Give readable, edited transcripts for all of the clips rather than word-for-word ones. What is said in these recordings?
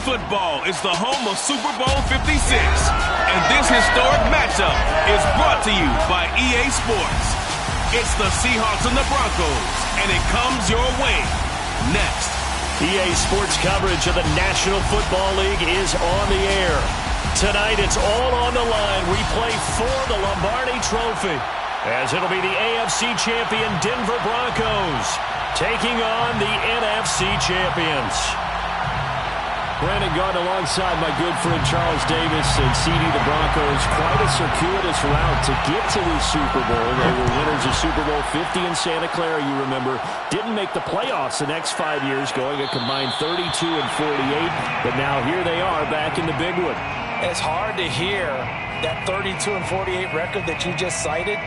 Football is the home of Super Bowl 56. And this historic matchup is brought to you by EA Sports. It's the Seahawks and the Broncos, and it comes your way next. EA Sports coverage of the National Football League is on the air. Tonight, it's all on the line. We play for the Lombardi Trophy, as it'll be the AFC champion Denver Broncos taking on the NFC champions. Brandon Gardner alongside my good friend Charles Davis and CD the Broncos. Quite a circuitous route to get to this Super Bowl. They were winners of Super Bowl 50 in Santa Clara, you remember. Didn't make the playoffs the next 5 years, going a combined 32 and 48. But now here they are back in the big one. It's hard to hear that 32 and 48 record that you just cited,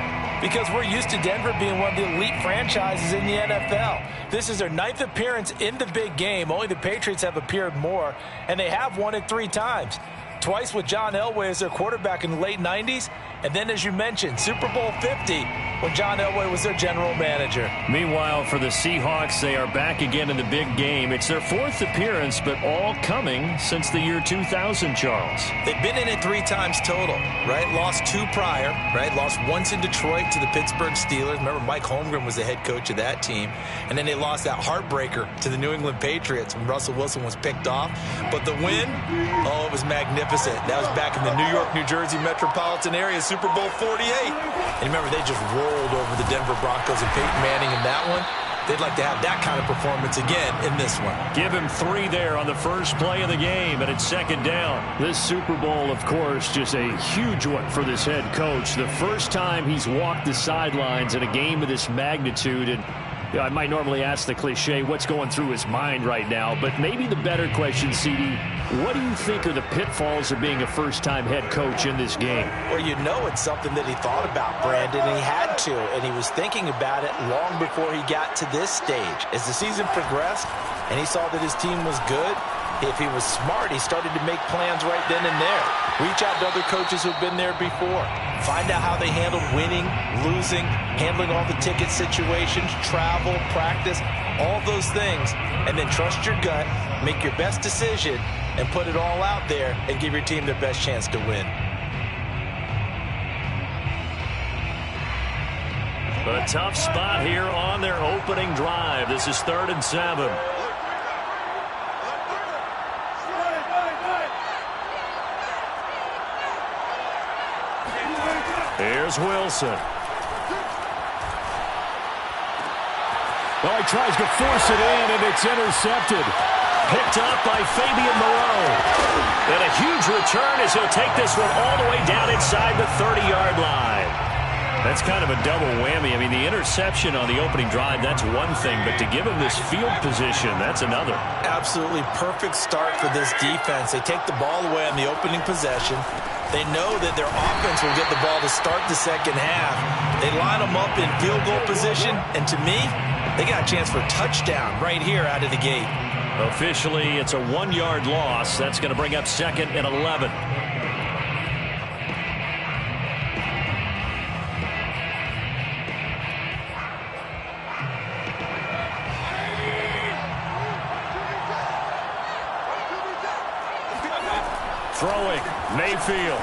because we're used to Denver being one of the elite franchises in the NFL. This is their 9th appearance in the big game. Only the Patriots have appeared more, and they have won it 3 times. Twice with John Elway as their quarterback in the late 90s, and then, as you mentioned, Super Bowl 50 when John Elway was their general manager. Meanwhile, for the Seahawks, they are back again in the big game. It's their 4th appearance, but all coming since the year 2000, Charles. They've been in it 3 times total, right? Lost 2 prior, right? Lost once in Detroit to the Pittsburgh Steelers. Remember, Mike Holmgren was the head coach of that team. And then they lost that heartbreaker to the New England Patriots when Russell Wilson was picked off. But the win, oh, it was magnificent. That was back in the New York, New Jersey metropolitan area, Super Bowl 48. And remember, they just rolled over the Denver Broncos and Peyton Manning in that one. They'd like to have that kind of performance again in this one. Give him 3 there on the first play of the game, and it's 2nd down. This Super Bowl, of course, just a huge one for this head coach. The first time he's walked the sidelines in a game of this magnitude. And I might normally ask the cliche, what's going through his mind right now? But maybe the better question, CD, what do you think are the pitfalls of being a first-time head coach in this game? Well, you know it's something that he thought about, Brandon, and he had to. And he was thinking about it long before he got to this stage. As the season progressed and he saw that his team was good, if he was smart, he started to make plans right then and there. Reach out to other coaches who've been there before. Find out how they handled winning, losing, handling all the ticket situations, travel, practice, all those things. And then trust your gut, make your best decision, and put it all out there and give your team the best chance to win. A tough spot here on their opening drive. This is 3rd and 7. Here's Wilson. Well, he tries to force it in, and it's intercepted. Picked up by Fabian Moreau. And a huge return as he'll take this one all the way down inside the 30-yard line. That's kind of a double whammy. I mean, the interception on the opening drive, that's one thing, but to give him this field position, that's another. Absolutely perfect start for this defense. They take the ball away on the opening possession. They know that their offense will get the ball to start the second half. They line them up in field goal position, and to me, they got a chance for a touchdown right here out of the gate. Officially, it's a 1-yard loss. That's going to bring up 2nd and 11. Throwing, Mayfield.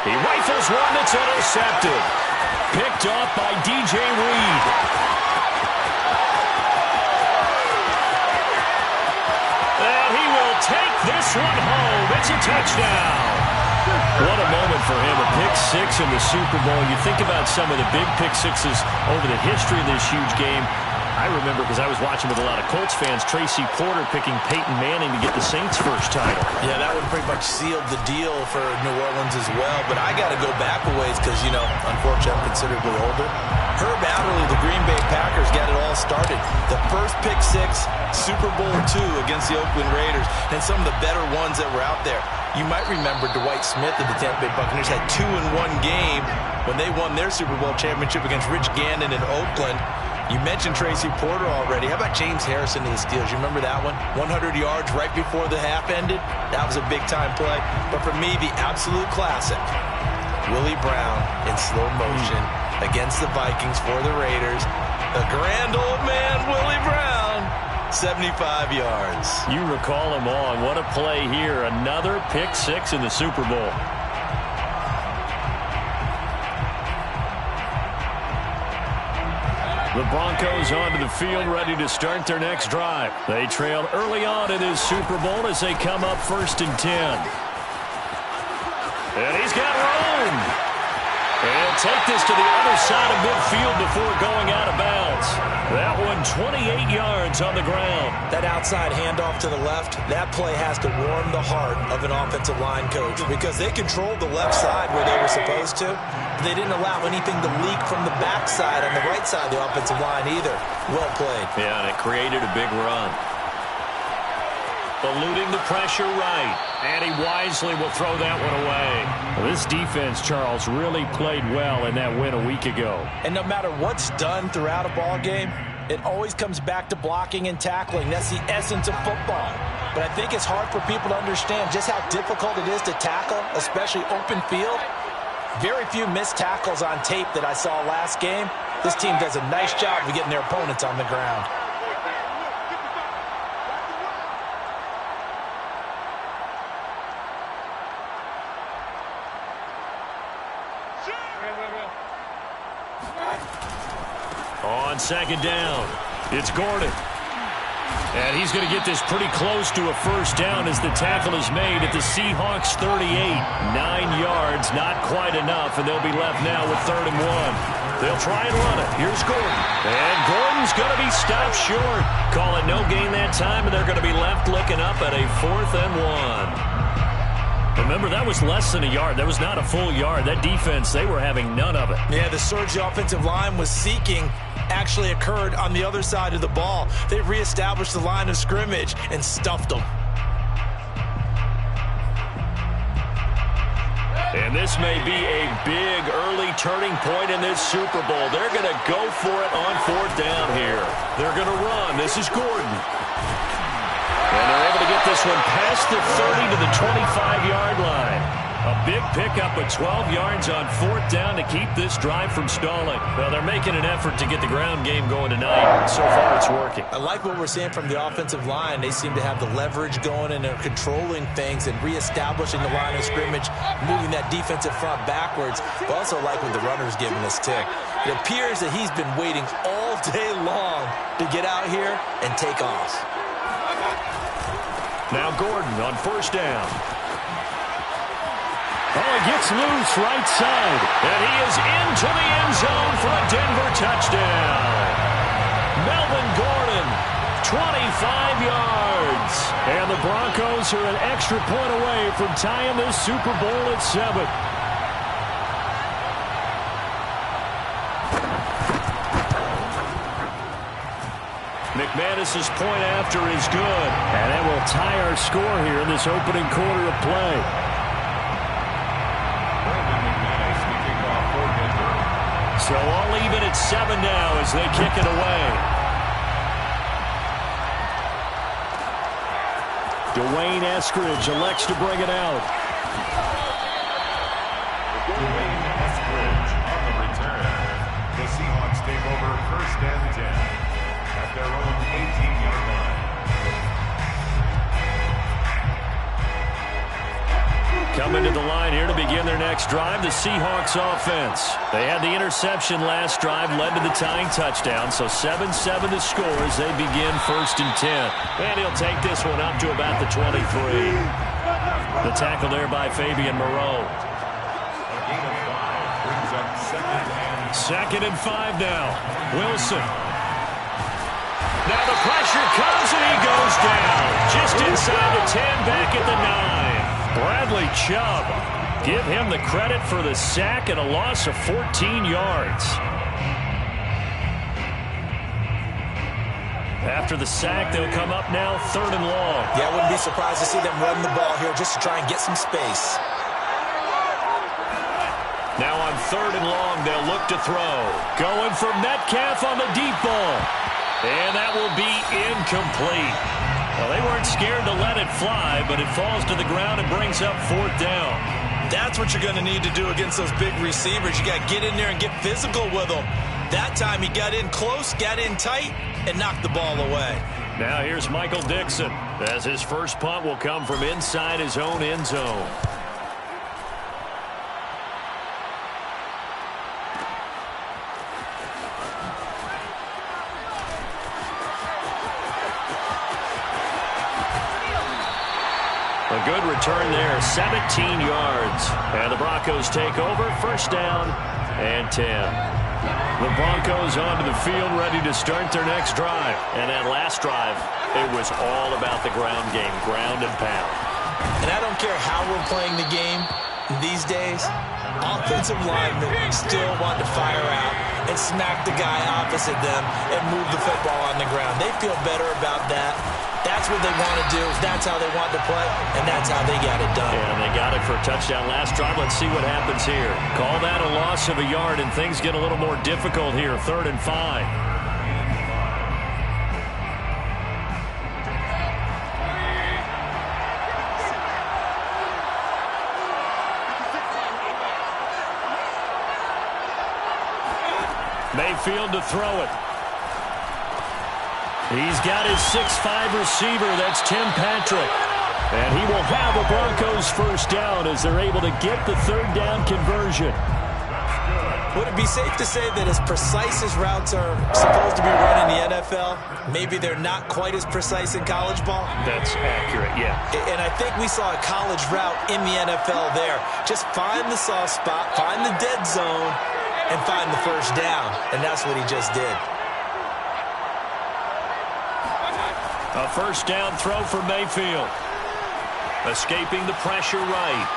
He rifles one that's intercepted. Picked off by DJ Reed. And he will take this one home. It's a touchdown. What a moment for him, a pick 6 in the Super Bowl. You think about some of the big pick 6s over the history of this huge game. I remember, because I was watching with a lot of Colts fans, Tracy Porter picking Peyton Manning to get the Saints' first title. Yeah, that one pretty much sealed the deal for New Orleans as well. But I got to go back a ways because, you know, unfortunately I'm considerably older. Herb Adderley, the Green Bay Packers, got it all started. The first pick 6, Super Bowl II against the Oakland Raiders, and some of the better ones that were out there. You might remember Dwight Smith of the Tampa Bay Buccaneers had 2 in one game when they won their Super Bowl championship against Rich Gannon in Oakland. You mentioned Tracy Porter already. How about James Harrison of the Steelers? You remember that one? 100 yards right before the half ended? That was a big-time play. But for me, the absolute classic, Willie Brown in slow motion against the Vikings for the Raiders. The grand old man, Willie Brown. 75 yards. You recall him on. What a play here. Another pick six in the Super Bowl. The Broncos onto the field, ready to start their next drive. They trailed early on in this Super Bowl as they come up 1st and 10. And he's got room. And he'll take this to the other side of midfield before going out of bounds. That one 28 yards on the ground. That outside handoff to the left, that play has to warm the heart of an offensive line coach because they controlled the left side where they were supposed to. They didn't allow anything to leak from the backside on the right side of the offensive line either. Well played. Yeah, and it created a big run. Eluding the pressure right. And he wisely will throw that one away. Well, this defense, Charles, really played well in that win a week ago. And no matter what's done throughout a ball game, it always comes back to blocking and tackling. That's the essence of football. But I think it's hard for people to understand just how difficult it is to tackle, especially open field. Very few missed tackles on tape that I saw last game. This team does a nice job of getting their opponents on the ground. On 2nd down, it's Gordon. And he's going to get this pretty close to a 1st down as the tackle is made at the Seahawks 38. 9 yards, not quite enough, and they'll be left now with 3rd and 1. They'll try and run it. Here's Gordon. And Gordon's going to be stopped short. Call it no gain that time, and they're going to be left looking up at a 4th and 1. Remember, that was less than a yard. That was not a full yard. That defense, they were having none of it. Yeah, the surge the offensive line was seeking actually occurred on the other side of the ball. They reestablished the line of scrimmage and stuffed them. And this may be a big early turning point in this Super Bowl. They're going to go for it on 4th down here. They're going to run. This is Gordon. And they're able to get this one past the 30 to the 25-yard line. A big pickup of 12 yards on 4th down to keep this drive from stalling. Well, they're making an effort to get the ground game going tonight. So far, it's working. I like what we're seeing from the offensive line. They seem to have the leverage going, and they're controlling things and reestablishing the line of scrimmage, moving that defensive front backwards. But also like what the runner's giving us tick. It appears that he's been waiting all day long to get out here and take off. Now Gordon on 1st down. Oh, he gets loose right side. And he is into the end zone for a Denver touchdown. Melvin Gordon, 25 yards. And the Broncos are an extra point away from tying this Super Bowl at 7. McManus's point after is good. And that will tie our score here in this opening quarter of play. So all even at 7 now as they kick it away. Dwayne Eskridge elects to bring it out. Dwayne Eskridge on the return. The Seahawks take over 1st and 10 at their own 18-yard line. Coming to the line here to begin their next drive, the Seahawks offense. They had the interception last drive, led to the tying touchdown, so 7-7 to score as they begin 1st and 10. And he'll take this one up to about the 23. The tackle there by Fabian Moreau. A gain of 5 brings up 2nd and 5 now. Wilson. Now the pressure comes and he goes down. Just inside the 10, back at the 9. Bradley Chubb, give him the credit for the sack and a loss of 14 yards. After the sack, they'll come up now 3rd and long. Yeah, I wouldn't be surprised to see them run the ball here just to try and get some space. Now on 3rd and long, they'll look to throw. Going for Metcalf on the deep ball. And that will be incomplete. Well, they weren't scared to let it fly, but it falls to the ground and brings up 4th down. That's what you're going to need to do against those big receivers. You got to get in there and get physical with them. That time he got in close, got in tight, and knocked the ball away. Now here's Michael Dixon, as his first punt will come from inside his own end zone. A good return there, 17 yards. And the Broncos take over, first down and 10. The Broncos onto the field, ready to start their next drive. And that last drive, it was all about the ground game, ground and pound. And I don't care how we're playing the game these days, offensive linemen still want to fire out and smack the guy opposite them and move the football on the ground. They feel better about that. That's what they want to do. That's how they want to play, and that's how they got it done. And they got it for a touchdown last drive. Let's see what happens here. Call that a loss of a yard, and things get a little more difficult here. 3rd and 5. Mayfield to throw it. He's got his 6'5" receiver. That's Tim Patrick. And he will have a Broncos first down as they're able to get the 3rd down conversion. Would it be safe to say that as precise as routes are supposed to be run in the NFL, maybe they're not quite as precise in college ball? That's accurate, yeah. And I think we saw a college route in the NFL there. Just find the soft spot, find the dead zone, and find the first down. And that's what he just did. A first down throw for Mayfield. Escaping the pressure right.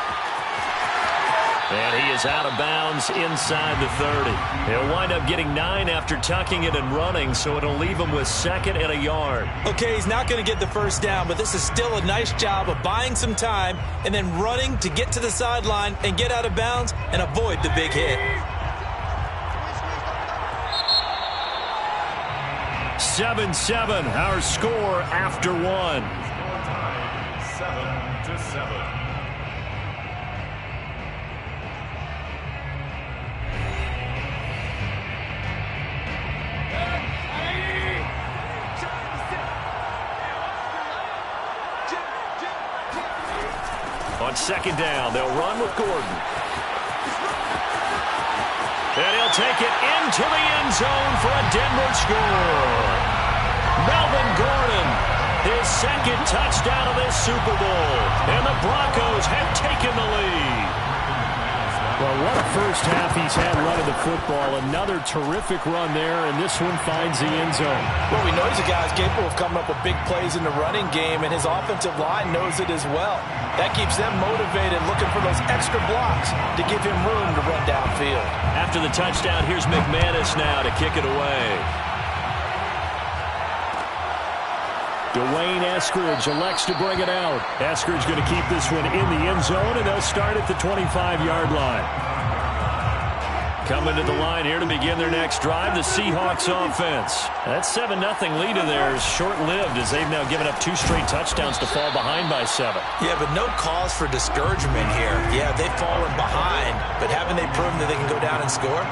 And he is out of bounds inside the 30. He'll wind up getting 9 after tucking it and running, so it'll leave him with 2nd and a yard. Okay, he's not going to get the first down, but this is still a nice job of buying some time and then running to get to the sideline and get out of bounds and avoid the big hit. 7-7, our score after 1. 7-7. On 2nd down, they'll run with Gordon. And he'll take it into the end zone for a Denver score. Melvin Gordon, his 2nd touchdown of this Super Bowl. And the Broncos have taken the lead. Well, what a first half he's had running the football. Another terrific run there, and this one finds the end zone. Well, we know he's a guy who's capable of coming up with big plays in the running game, and his offensive line knows it as well. That keeps them motivated, looking for those extra blocks to give him room to run downfield. After the touchdown, here's McManus now to kick it away. Dwayne Eskridge elects to bring it out. Eskridge going to keep this one in the end zone, and they'll start at the 25-yard line. Coming to the line here to begin their next drive, the Seahawks offense. That 7-0 lead of theirs short-lived as they've now given up 2 straight touchdowns to fall behind by 7. Yeah, but no cause for discouragement here. Yeah, they've fallen behind, but haven't they proven that they can go down and score?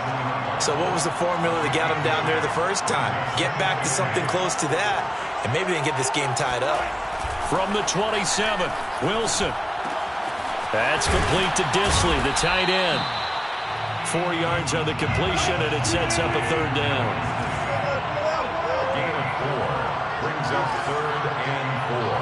So what was the formula that got them down there the first time? Get back to something close to that, and maybe they can get this game tied up. From the 27, Wilson. That's complete to Disley, the tight end. 4 yards on the completion, and it sets up a 3rd down. Gain of 4 brings up 3rd and 4.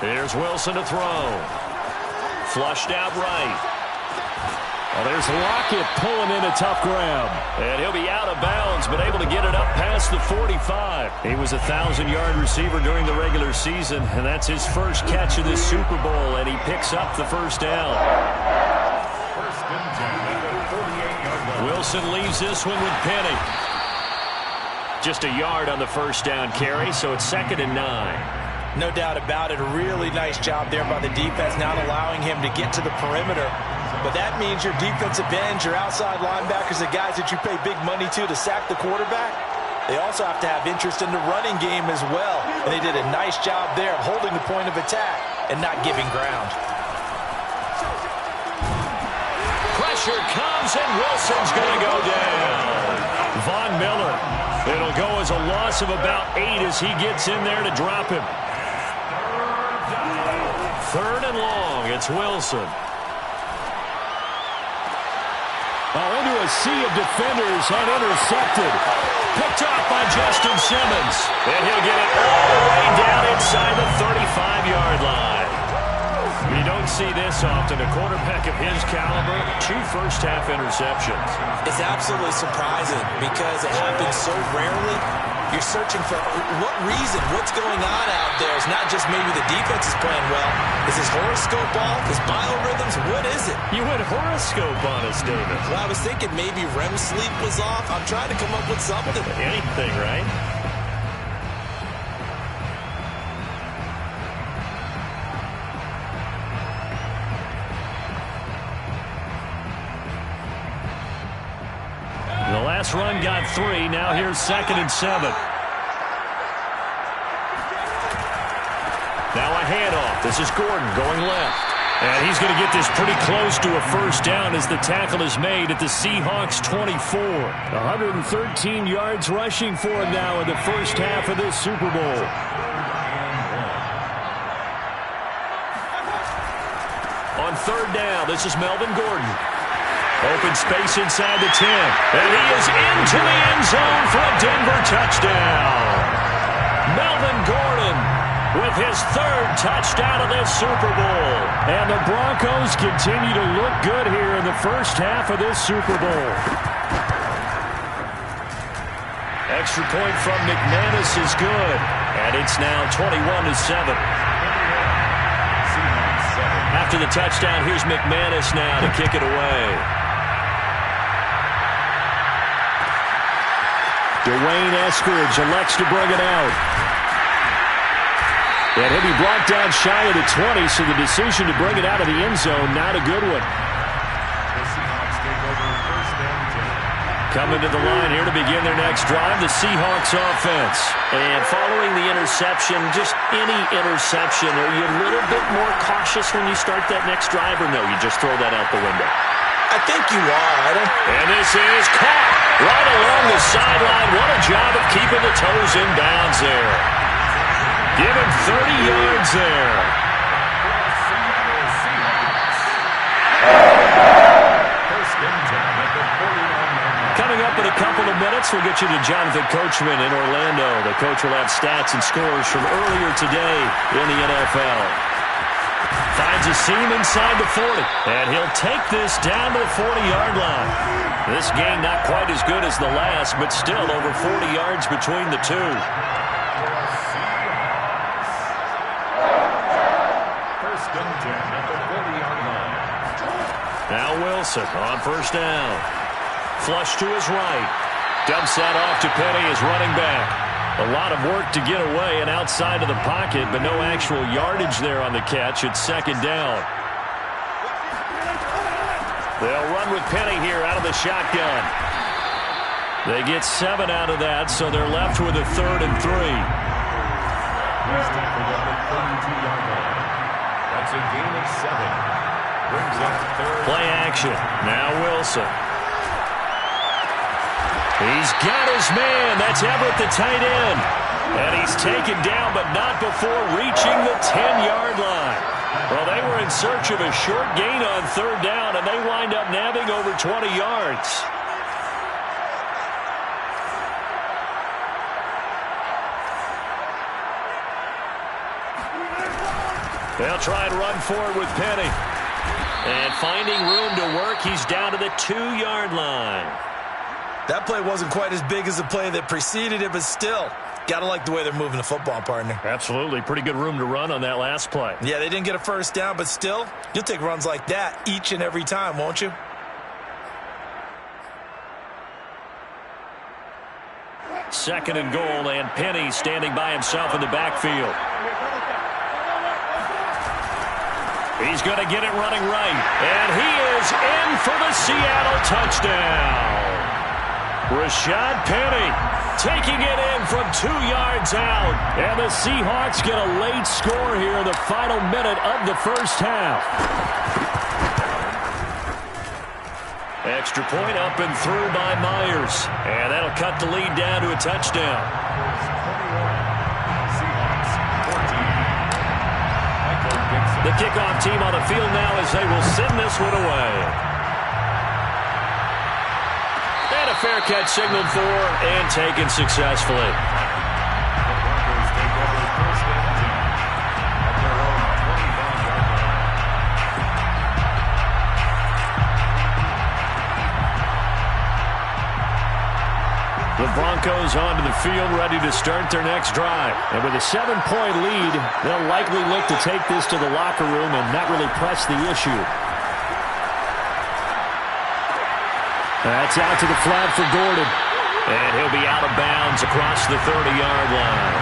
Here's Wilson to throw. Flushed out right. Well, there's Lockett pulling in a tough grab. And he'll be out of bounds, but able to get it up past the 45. He was a 1,000-yard receiver during the regular season, and that's his first catch of this Super Bowl, and he picks up the first down. First and 10 at the 48-yard line. Wilson leaves this one with Penny. Just a yard on the first down carry, so it's 2nd and 9. No doubt about it. A really nice job there by the defense, not allowing him to get to the perimeter. But that means your defensive ends, your outside linebackers, the guys that you pay big money to sack the quarterback, they also have to have interest in the running game as well. And they did a nice job there of holding the point of attack and not giving ground. pressure comes, and Wilson's going to go down. Von Miller. It'll go as a loss of about 8 as he gets in there to drop him. 3rd and long. It's Wilson. Into a sea of defenders and intercepted. Picked off by Justin Simmons. And he'll get it all the way down inside the 35-yard line. You don't see this often. A quarterback of his caliber, 2 first-half interceptions. It's absolutely surprising because it happens so rarely. You're searching for what reason, what's going on out there. It's not just maybe the defense is playing well. Is his horoscope off? His biorhythms? What is it? You went horoscope on us, David. Well, I was thinking maybe REM sleep was off. I'm trying to come up with something. Anything, right? The last run got 3. Now here's 2nd and 7. Now a handoff. This is Gordon going left. And he's going to get this pretty close to a first down as the tackle is made at the Seahawks 24. 113 yards rushing for him now in the first half of this Super Bowl. On 3rd down, this is Melvin Gordon. Open space inside the 10. And he is into the end zone for a Denver touchdown. Melvin Gordon with his 3rd touchdown of this Super Bowl. And the Broncos continue to look good here in the first half of this Super Bowl. Extra point from McManus is good. And it's now 21-7. After the touchdown, here's McManus now to kick it away. Dwayne Eskridge elects to bring it out. And he'll be brought down shy of the 20, so the decision to bring it out of the end zone, not a good one. Coming to the line here to begin their next drive, the Seahawks offense. And following the interception, just any interception, are you a little bit more cautious when you start that next drive, or no, you just throw that out the window? I think you are, Adam. And this is caught right along the sideline. What a job of keeping the toes in bounds there. Give him 30 yards there. Coming up in a couple of minutes, we'll get you to Jonathan Coachman in Orlando. The coach will have stats and scores from earlier today in the NFL. Finds a seam inside the 40. And he'll take this down to the 40-yard line. This game not quite as good as the last, but still over 40 yards between the two. First and 10 at the 40-yard line. Now Wilson on first down. Flush to his right. Dumps that off to Penny as running back. A lot of work to get away and outside of the pocket, but no actual yardage there on the catch. It's 2nd down. They'll run with Penny here out of the shotgun. They get 7 out of that, so they're left with a 3rd and 3. That's a gain of 7. Brings up 3rd. Play action. Now Wilson. He's got his man. That's Everett, the tight end. And he's taken down, but not before reaching the 10-yard line. Well, they were in search of a short gain on 3rd down, and they wind up nabbing over 20 yards. They'll try and run forward with Penny. And finding room to work, he's down to the 2-yard line. That play wasn't quite as big as the play that preceded it, but still, got to like the way they're moving the football, partner. Absolutely. Pretty good room to run on that last play. Yeah, they didn't get a first down, but still, you'll take runs like that each and every time, won't you? Second and goal, and Penny standing by himself in the backfield. He's going to get it running right, and he is in for the Seattle touchdown. Rashad Penny taking it in from 2 yards out. And the Seahawks get a late score here in the final minute of the first half. Extra point up and through by Myers. And that'll cut the lead down to a touchdown. The kickoff team on the field now as they will send this one away. And a fair catch signaled for and taken successfully. The Broncos onto the field, ready to start their next drive. And with a 7-point lead, they'll likely look to take this to the locker room and not really press the issue. That's out to the flat for Gordon. And he'll be out of bounds across the 30-yard line.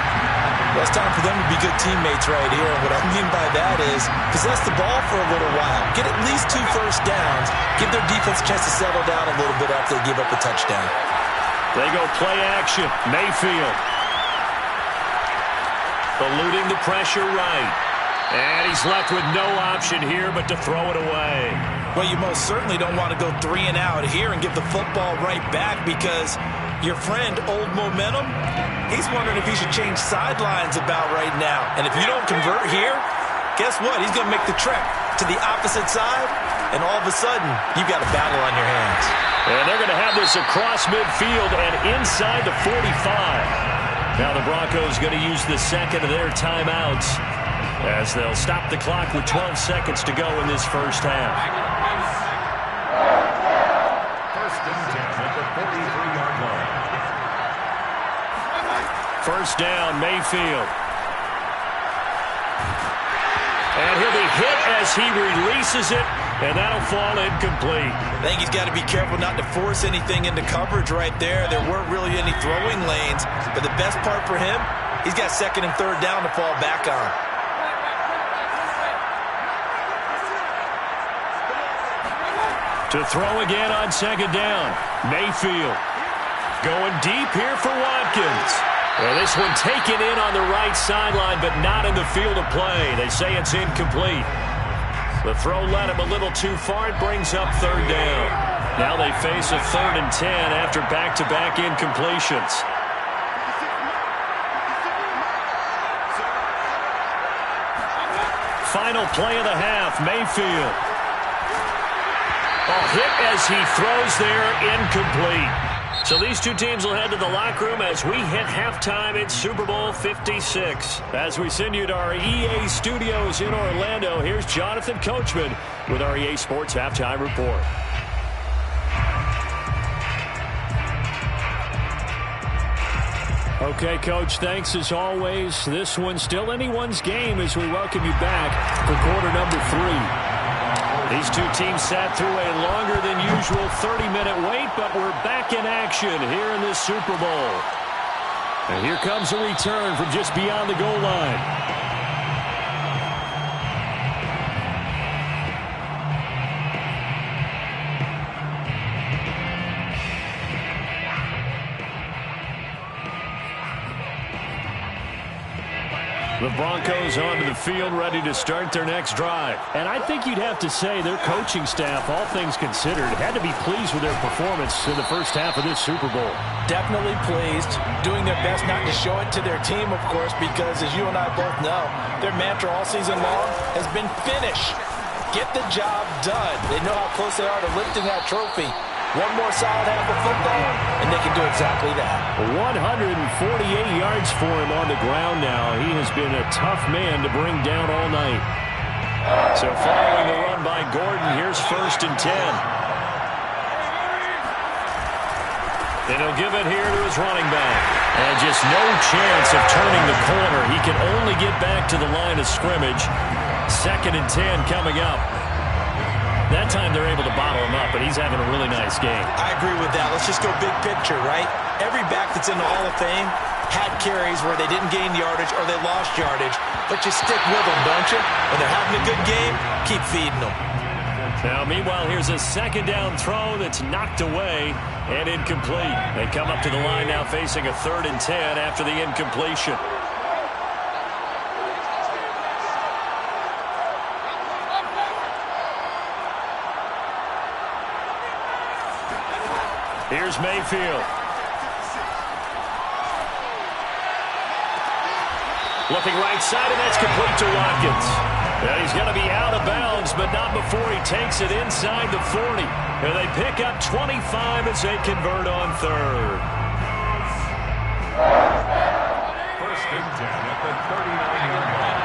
Well, it's time for them to be good teammates right here. What I mean by that is possess the ball for a little while. Get at least 2 first downs. Give their defense a chance to settle down a little bit after they give up a touchdown. They go play action. Mayfield. Eluding the pressure right. And he's left with no option here but to throw it away. Well, you most certainly don't want to go 3 and out here and give the football right back because your friend, Old Momentum, he's wondering if he should change sidelines about right now. And if you don't convert here, guess what? He's going to make the trek to the opposite side, and all of a sudden, you've got a battle on your hands. And they're going to have this across midfield and inside the 45. Now the Broncos going to use the second of their timeouts as they'll stop the clock with 12 seconds to go in this first half. First and 10 at the 43-yard line. First down, Mayfield. And he'll be hit as he releases it, and that'll fall incomplete. I think he's got to be careful not to force anything into coverage right there. There weren't really any throwing lanes, but the best part for him, he's got second and third down to fall back on. To throw again on second down, Mayfield. Going deep here for Watkins. Well, this one taken in on the right sideline, but not in the field of play. They say it's incomplete. The throw led him a little too far. It brings up third down. Now they face a 3rd and 10 after back-to-back incompletions. Final play of the half, Mayfield. A hit as he throws there, incomplete. So these two teams will head to the locker room as we hit halftime in Super Bowl 56. As we send you to our EA studios in Orlando, here's Jonathan Coachman with our EA Sports Halftime Report. Okay, Coach, thanks as always. This one's still anyone's game as we welcome you back for quarter number 3. These two teams sat through a longer than usual 30-minute wait, but we're back in action here in this Super Bowl. And here comes a return from just beyond the goal line. The Broncos onto the field, ready to start their next drive. And I think you'd have to say their coaching staff, all things considered, had to be pleased with their performance in the first half of this Super Bowl. Definitely pleased, doing their best not to show it to their team, of course, because as you and I both know, their mantra all season long has been finish. Get the job done. They know how close they are to lifting that trophy. One more solid half of football, and they can do exactly that. 148 yards for him on the ground now. He has been a tough man to bring down all night. So following the run by Gordon, here's 1st and 10. Then he'll give it here to his running back. And just no chance of turning the corner. He can only get back to the line of scrimmage. 2nd and 10 coming up. That time they're able to bottle him up, but he's having a really nice game. I agree with that. Let's just go big picture, right? Every back that's in the Hall of Fame had carries where they didn't gain yardage or they lost yardage, but you stick with them, don't you? When they're having a good game, keep feeding them. Now, meanwhile, here's a 2nd down throw that's knocked away and incomplete. They come up to the line now facing a 3rd and 10 after the incompletion. Here's Mayfield. Looking right side, and that's complete to Watkins. And he's going to be out of bounds, but not before he takes it inside the 40. And they pick up 25 as they convert on third. First and 10 at the 39-yard line.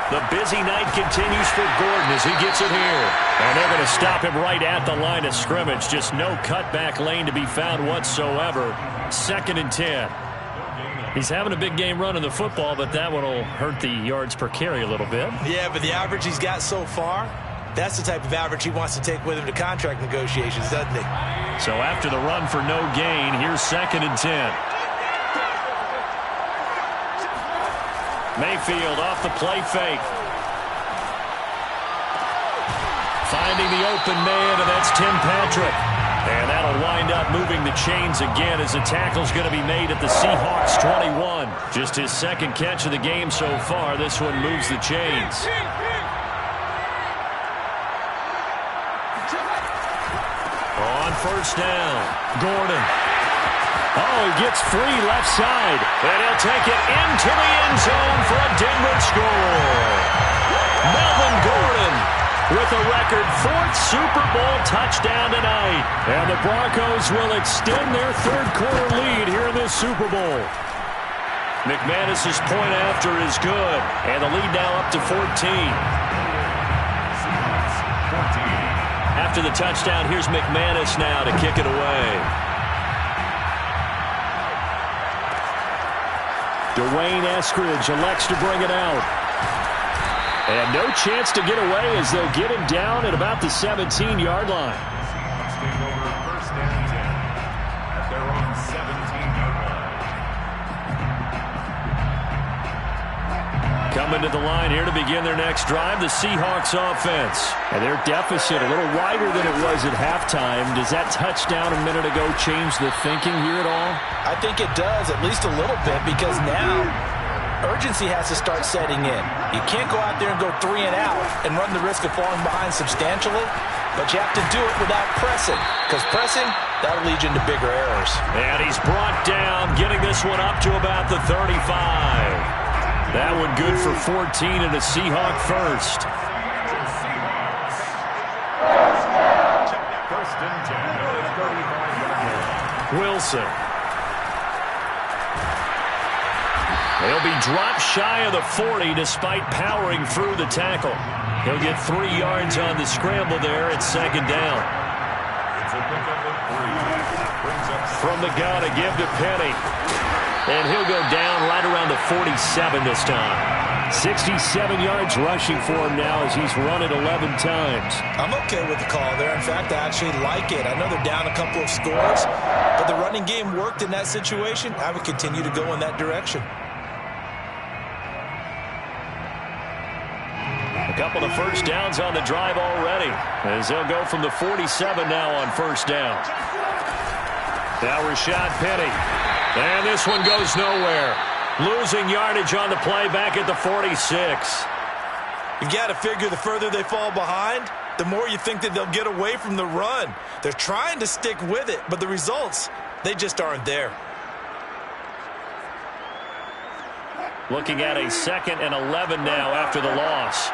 The busy night continues for Gordon as he gets it here. And they're going to stop him right at the line of scrimmage. Just no cutback lane to be found whatsoever. 2nd and 10. He's having a big game running the football, but that one will hurt the yards per carry a little bit. Yeah, but the average he's got so far, that's the type of average he wants to take with him to contract negotiations, doesn't he? So after the run for no gain, here's 2nd and 10. Mayfield off the play fake. Finding the open man, and that's Tim Patrick. And that'll wind up moving the chains again as the tackle's going to be made at the Seahawks 21. Just his 2nd catch of the game so far. This one moves the chains. On 1st down, Gordon. Oh, he gets free left side. And he'll take it into the end zone for a Denver score. Melvin Gordon with a record 4th Super Bowl touchdown tonight. And the Broncos will extend their 3rd quarter lead here in this Super Bowl. McManus's point after is good. And the lead now up to 14. After the touchdown, here's McManus now to kick it away. Dwayne Eskridge elects to bring it out. And no chance to get away as they'll get him down at about the 17-yard line. Seahawks take over 1st and 10 at their own 17-yard line. Coming to the line here to begin their next drive, the Seahawks offense. And their deficit a little wider than it was at halftime. Does that touchdown a minute ago change the thinking here at all? I think it does, at least a little bit, because now urgency has to start setting in. You can't go out there and go 3 and out and run the risk of falling behind substantially, but you have to do it without pressing, because pressing, that'll lead you into bigger errors. And he's brought down, getting this one up to about the 35. That one good for 14 and a Seahawk first. First and 10 at the 35-yard line. Wilson. He'll be dropped shy of the 40 despite powering through the tackle. He'll get 3 yards on the scramble there at 2nd down. It's a pickup of 3. Brings up From the gun to give to Penny. And he'll go down right around the 47 this time. 67 yards rushing for him now as he's run it 11 times. I'm okay with the call there. In fact, I actually like it. I know they're down a couple of scores, but the running game worked in that situation. I would continue to go in that direction. A couple of 1st downs on the drive already as they'll go from the 47 now on 1st down. Now Rashad Penny. And this one goes nowhere. Losing yardage on the play back at the 46. You've got to figure the further they fall behind, the more you think that they'll get away from the run. They're trying to stick with it, but the results, they just aren't there. Looking at a 2nd and 11 now after the loss.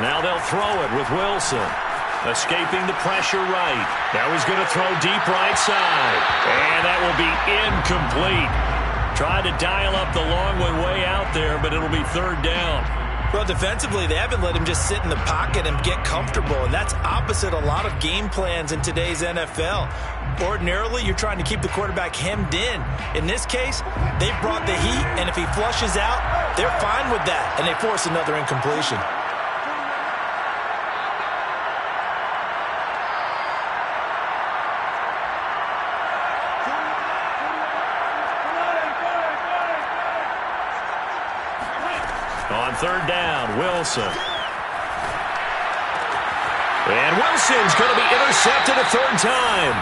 Now they'll throw it with Wilson. Escaping the pressure right. Now he's going to throw deep right side. And that will be incomplete. Tried to dial up the long one way out there, but it'll be 3rd down. Well, defensively, they haven't let him just sit in the pocket and get comfortable, and that's opposite a lot of game plans in today's NFL. Ordinarily, you're trying to keep the quarterback hemmed in. In this case, they've brought the heat, and if he flushes out, they're fine with that, and they force another incompletion. On 3rd down, Wilson. And Wilson's going to be intercepted a 3rd time.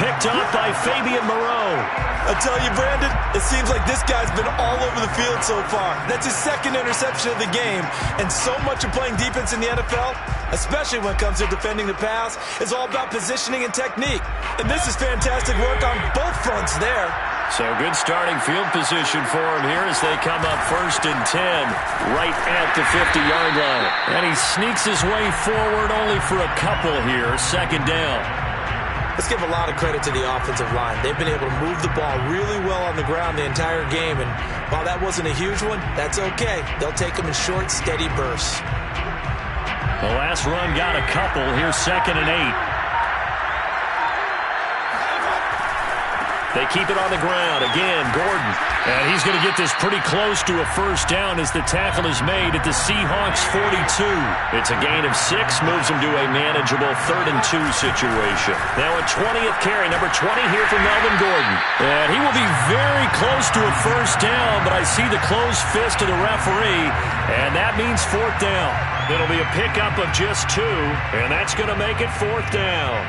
picked up by Fabian Moreau. I tell you, Brandon, it seems like this guy's been all over the field so far. That's his second interception of the game. And so much of playing defense in the NFL, especially when it comes to defending the pass, is all about positioning and technique. And this is fantastic work on both fronts there. So good starting field position for him here as they come up 1st and 10 right at the 50-yard line. And he sneaks his way forward only for a couple here. 2nd down. Let's give a lot of credit to the offensive line. They've been able to move the ball really well on the ground the entire game. And while that wasn't a huge one, that's okay. They'll take them in short, steady bursts. The last run got a couple. Here's 2nd and 8. They keep it on the ground. Again, Gordon. And he's going to get this pretty close to a 1st down as the tackle is made at the Seahawks 42. It's a gain of 6, moves him to a manageable 3rd and 2 situation. Now a 20th carry, number 20 here for Melvin Gordon. And he will be very close to a 1st down, but I see the closed fist of the referee, and that means 4th down. It'll be a pickup of just 2, and that's going to make it 4th down.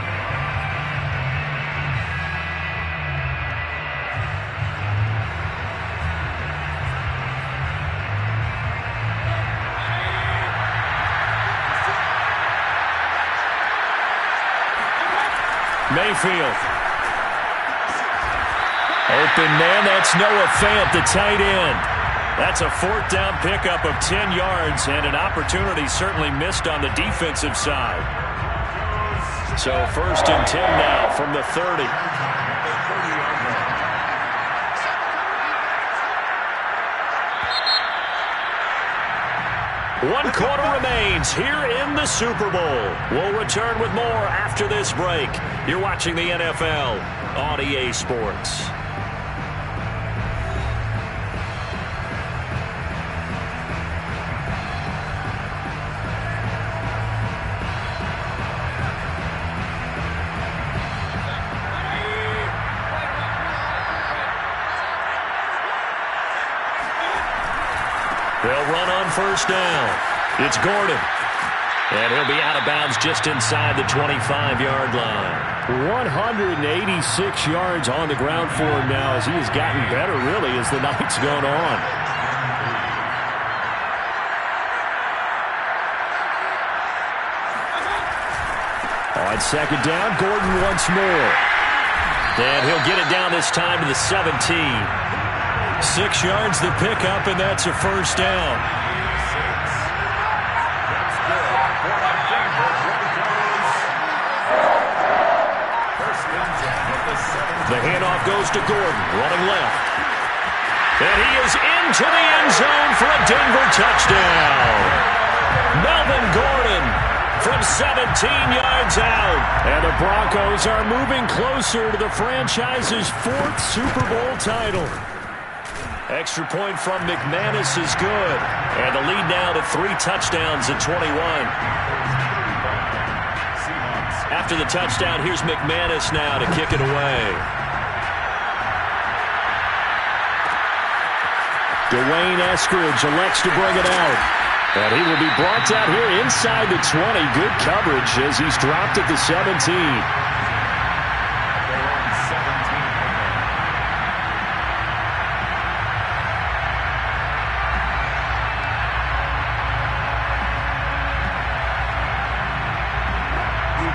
Mayfield. Open man, that's Noah Fant, the tight end. That's a 4th down pickup of 10 yards and an opportunity certainly missed on the defensive side. So 1st and 10 now from the 30. One quarter remains here in the Super Bowl. We'll return with more after this break. You're watching the NFL on EA Sports. They'll run on 1st down. It's Gordon. And he'll be out of bounds just inside the 25-yard line. 186 yards on the ground for him now as he has gotten better, really, as the night's gone on. On 2nd down, Gordon once more. And he'll get it down this time to the 17. 6 yards the pickup, and that's a 1st down. The handoff goes to Gordon, running left. And he is into the end zone for a Denver touchdown. Melvin Gordon from 17 yards out. And the Broncos are moving closer to the franchise's 4th Super Bowl title. Extra point from McManus is good. And the lead now to 3 touchdowns at 21. After the touchdown, here's McManus now to kick it away. Dwayne Eskridge elects to bring it out. And he will be brought down here inside the 20. Good coverage as he's dropped at the 17.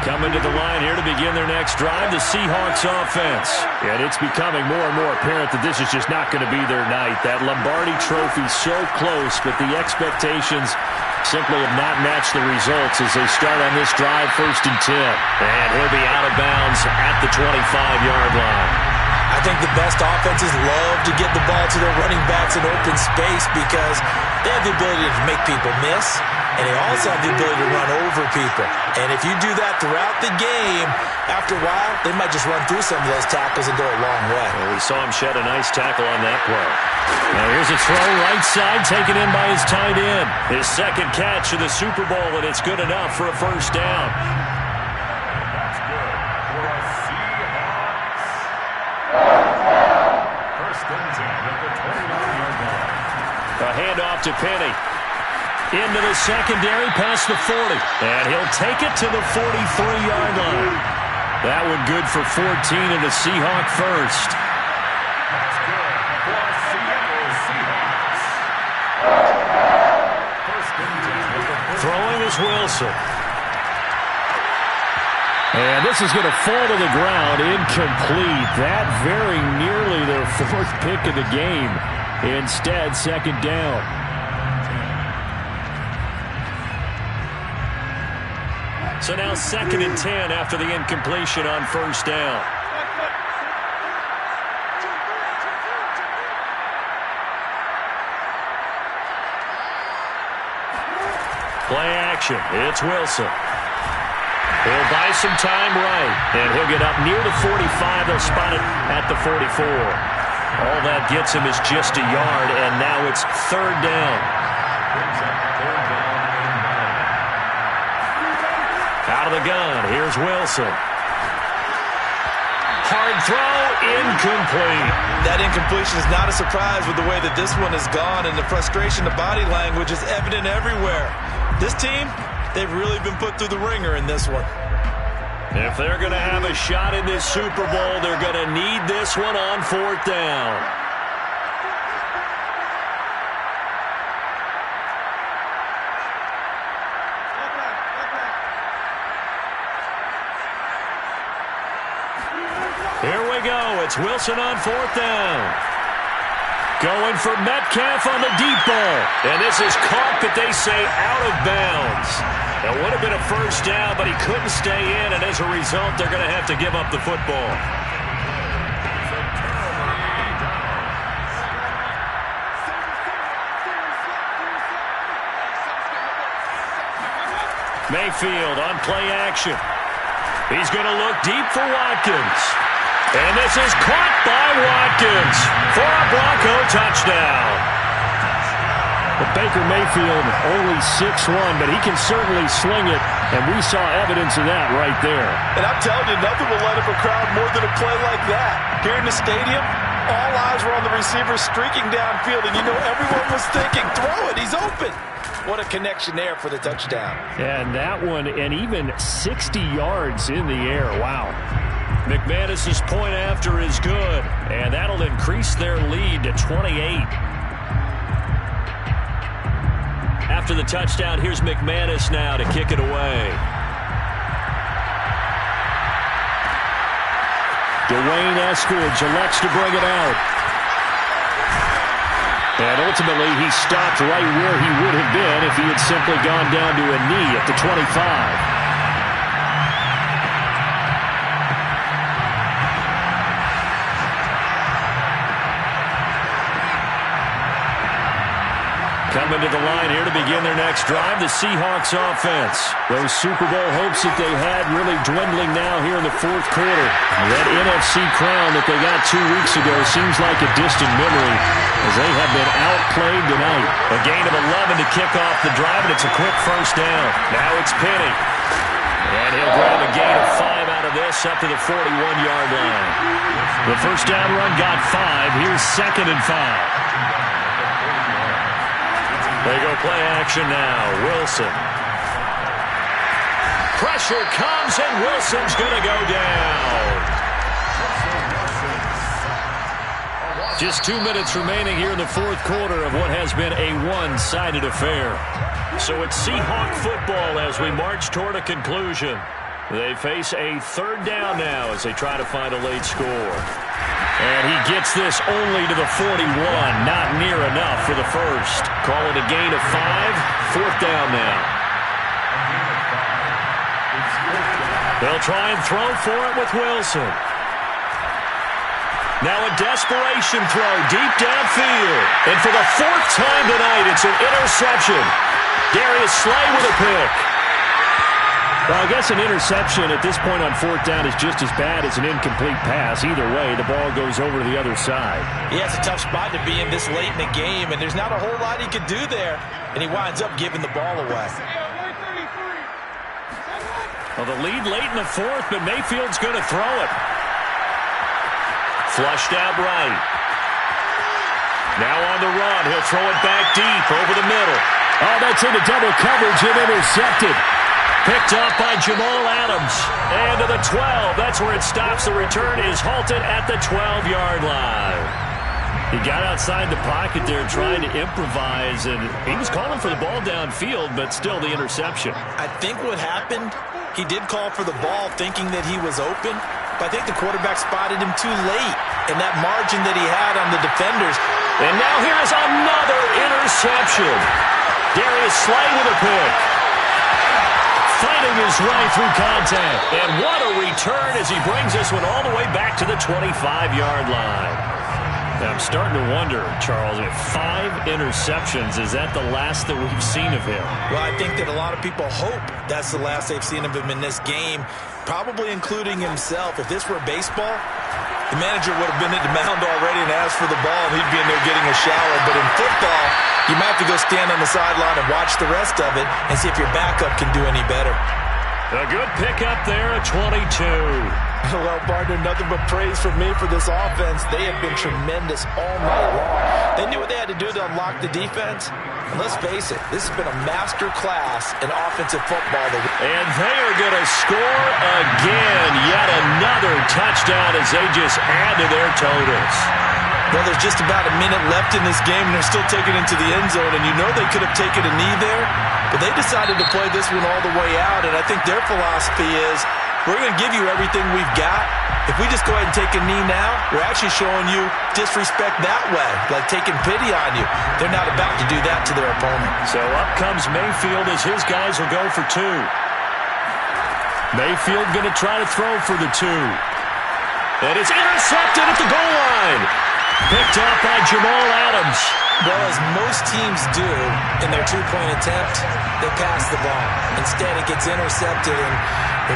Coming to the line here to begin their next drive, the Seahawks offense. And it's becoming more and more apparent that this is just not going to be their night. That Lombardi trophy so close, but the expectations simply have not matched the results as they start on this drive 1st and 10. And he'll be out of bounds at the 25-yard line. I think the best offenses love to get the ball to their running backs in open space because they have the ability to make people miss, and they also have the ability to run over people. And if you do that throughout the game, after a while, they might just run through some of those tackles and go a long way. Well, we saw him shed a nice tackle on that play. Now here's a throw right side, taken in by his tight end. His 2nd catch of the Super Bowl, and it's good enough for a 1st down. That's good for a Seahawks. 1st and 10 at the 29-yard line. A handoff to Penny. Into the secondary, past the 40. And he'll take it to the 43-yard line. That one good for 14 and a Seahawk first. That's good for Seattle Seahawks. First and 10. Throwing is Wilson. And this is going to fall to the ground, incomplete. That very nearly their fourth pick of the game. Instead, second down. So now second and 10 after the incompletion on first down. Play action. It's Wilson. He'll buy some time right, and he'll get up near the 45. They'll spot it at the 44. All that gets him is just a yard, and now it's third down. Out of the gun, here's Wilson. Hard throw, incomplete. That incompletion is not a surprise with the way that this one has gone, and the frustration, the body language is evident everywhere. This team, they've really been put through the ringer in this one. If they're going to have a shot in this Super Bowl, they're going to need this one on fourth down. Here we go. It's Wilson on fourth down. Going for Metcalf on the deep ball. And this is caught, but they say out of bounds. It would have been a first down, but he couldn't stay in, and as a result, they're going to have to give up the football. Mayfield on play action. He's going to look deep for Watkins. And this is caught by Watkins for a Bronco touchdown. But Baker Mayfield only 6'1", but he can certainly sling it, and we saw evidence of that right there. And I'm telling you, nothing will light up a crowd more than a play like that. Here in the stadium, all eyes were on the receiver streaking downfield, and you know everyone was thinking, throw it, he's open. What a connection there for the touchdown. And that one, and even 60 yards in the air. Wow. McManus's point after is good, and that'll increase their lead to 28. After the touchdown, here's McManus now to kick it away. Dwayne Eskridge elects to bring it out. And ultimately, he stopped right where he would have been if he had simply gone down to a knee at the 25. Coming to the line here to begin their next drive, the Seahawks offense. Those Super Bowl hopes that they had really dwindling now here in the fourth quarter. That NFC crown that they got 2 weeks ago seems like a distant memory as they have been outplayed tonight. A gain of 11 to kick off the drive, and it's a quick first down. Now it's Penny. And he'll grab a gain of 5 out of this up to the 41-yard line. The first down run got 5. Here's second and 5. They go play action now. Wilson. Pressure comes, and Wilson's going to go down. Just 2 minutes remaining here in the fourth quarter of what has been a one-sided affair. So it's Seahawk football as we march toward a conclusion. They face a third down now as they try to find a late score. And he gets this only to the 41. Not near enough for the first. Call it a gain of 5. Fourth down now. They'll try and throw for it with Wilson. Now a desperation throw deep downfield. And for the fourth time tonight, it's an interception. Darius Slay with a pick. Well, I guess an interception at this point on fourth down is just as bad as an incomplete pass. Either way, the ball goes over to the other side. Yeah, it's a tough spot to be in this late in the game, and there's not a whole lot he could do there, and he winds up giving the ball away. Well, the lead late in the fourth, but Mayfield's going to throw it. Flushed out right. Now on the run, he'll throw it back deep over the middle. Oh, that's into double coverage and intercepted. Picked up by Jamal Adams. And to the 12. That's where it stops. The return is halted at the 12-yard line. He got outside the pocket there trying to improvise, and he was calling for the ball downfield, but still the interception. I think what happened, he did call for the ball thinking that he was open, but I think the quarterback spotted him too late, and that margin that he had on the defenders. And now here's another interception. Darius Slay with a pick. Fighting his way through contact. And what a return as he brings this one all the way back to the 25-yard line. Now, I'm starting to wonder, Charles, if 5 interceptions, is that the last that we've seen of him? Well, I think that a lot of people hope that's the last they've seen of him in this game, probably including himself. If this were baseball, the manager would have been at the mound already and asked for the ball, and he'd be in there getting a shower. But in football, you might have to go stand on the sideline and watch the rest of it and see if your backup can do any better. A good pickup there at 22. Well, partner, nothing but praise from me for this offense. They have been tremendous all night long. They knew what they had to do to unlock the defense. And let's face it, this has been a master class in offensive football. And they are going to score again. Yet another touchdown as they just add to their totals. Well, there's just about a minute left in this game, and they're still taking it into the end zone. And you know they could have taken a knee there, but they decided to play this one all the way out. And I think their philosophy is, we're going to give you everything we've got. If we just go ahead and take a knee now, we're actually showing you disrespect that way, like taking pity on you. They're not about to do that to their opponent. So up comes Mayfield as his guys will go for 2. Mayfield going to try to throw for the 2. And it's intercepted at the goal line. Picked up by Jamal Adams. Well, as most teams do in their 2-point attempt, they pass the ball. Instead, it gets intercepted. And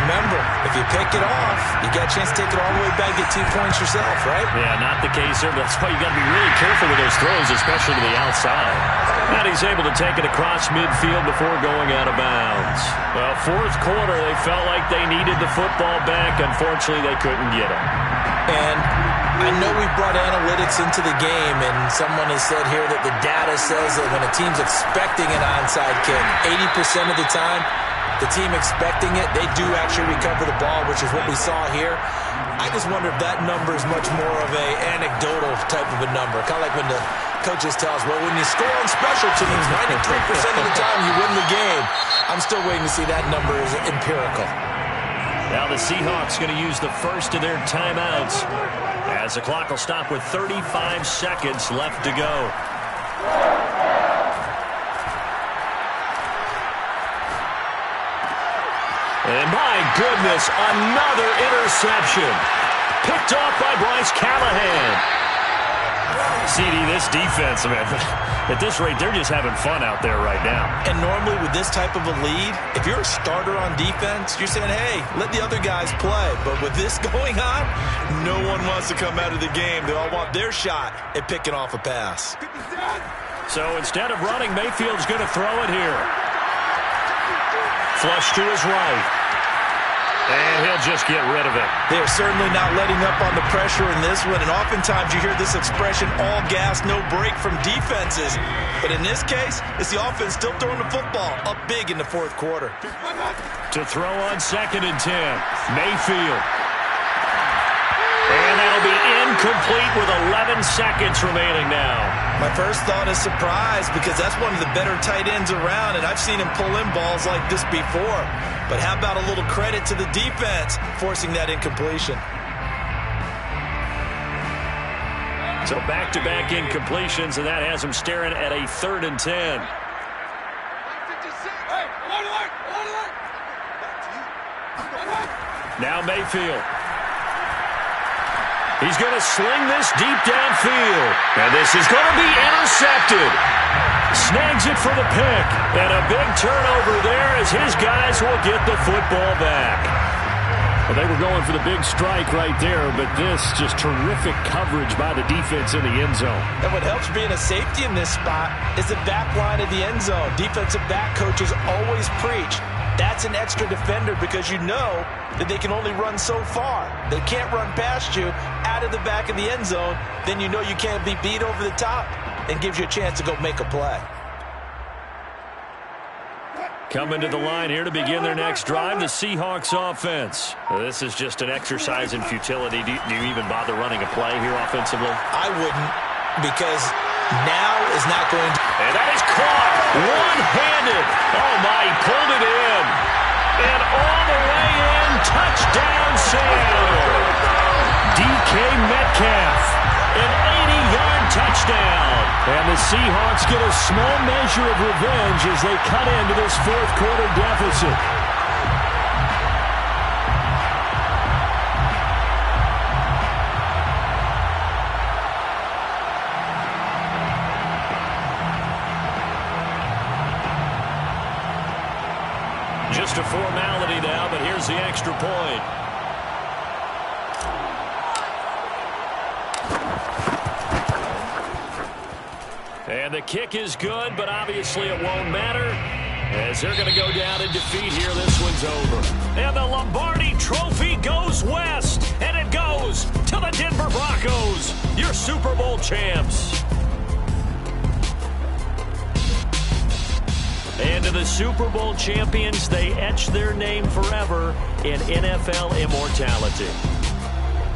remember, if you pick it off, you got a chance to take it all the way back, get 2 points yourself, right? Yeah, not the case there. That's why you got to be really careful with those throws, especially to the outside. And he's able to take it across midfield before going out of bounds. Well, fourth quarter, they felt like they needed the football back. Unfortunately, they couldn't get it. And I know we brought analytics into the game, and someone has said here that the data says that when a team's expecting an onside kick, 80% of the time, the team expecting it, they do actually recover the ball, which is what we saw here. I just wonder if that number is much more of a anecdotal type of a number. Kind of like when the coaches tell us, well, when you score on special teams, 93% of the time you win the game. I'm still waiting to see that number is empirical. Now the Seahawks going to use the first of their timeouts as the clock will stop with 35 seconds left to go. And my goodness, another interception. Picked off by Bryce Callahan. CD, this defense, man, at this rate, they're just having fun out there right now. And normally with this type of a lead, if you're a starter on defense, you're saying, hey, let the other guys play. But with this going on, no one wants to come out of the game. They all want their shot at picking off a pass. So instead of running, Mayfield's going to throw it here. Flush to his right. And he'll just get rid of it. They are certainly not letting up on the pressure in this one. And oftentimes you hear this expression, all gas, no break from defenses. But in this case, it's the offense still throwing the football up big in the fourth quarter. To throw on 2nd and 10. Mayfield. And that'll be incomplete with 11 seconds remaining now. My first thought is surprise because that's one of the better tight ends around, and I've seen him pull in balls like this before. But how about a little credit to the defense forcing that incompletion? So back-to-back incompletions, and that has him staring at a 3rd and 10. Now Mayfield. He's going to sling this deep downfield. And this is going to be intercepted. Snags it for the pick. And a big turnover there as his guys will get the football back. Well, they were going for the big strike right there, but this just terrific coverage by the defense in the end zone. And what helps being a safety in this spot is the back line of the end zone. Defensive back coaches always preach. That's an extra defender because you know that they can only run so far. They can't run past you out of the back of the end zone. Then you know you can't be beat over the top and gives you a chance to go make a play. Coming to the line here to begin their next drive, the Seahawks offense. This is just an exercise in futility. Do you even bother running a play here offensively? I wouldn't, because now is not going to... And that is caught one-handed. Oh, my, he pulled it in. And all the way in, touchdown Seattle. DK Metcalf, an 80-yard touchdown. And the Seahawks get a small measure of revenge as they cut into this fourth-quarter deficit. Just a formality now, but here's the extra point. And the kick is good, but obviously it won't matter as they're going to go down in defeat here. This one's over. And the Lombardi Trophy goes west, and it goes to the Denver Broncos, your Super Bowl champs. And to the Super Bowl champions, they etch their name forever in NFL immortality.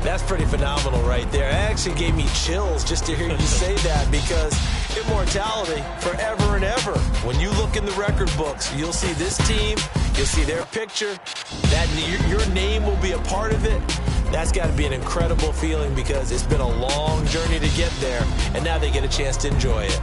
That's pretty phenomenal right there. It actually gave me chills just to hear you say that, because immortality forever and ever. When you look in the record books, you'll see this team, you'll see their picture, that your name will be a part of it. That's got to be an incredible feeling, because it's been a long journey to get there, and now they get a chance to enjoy it.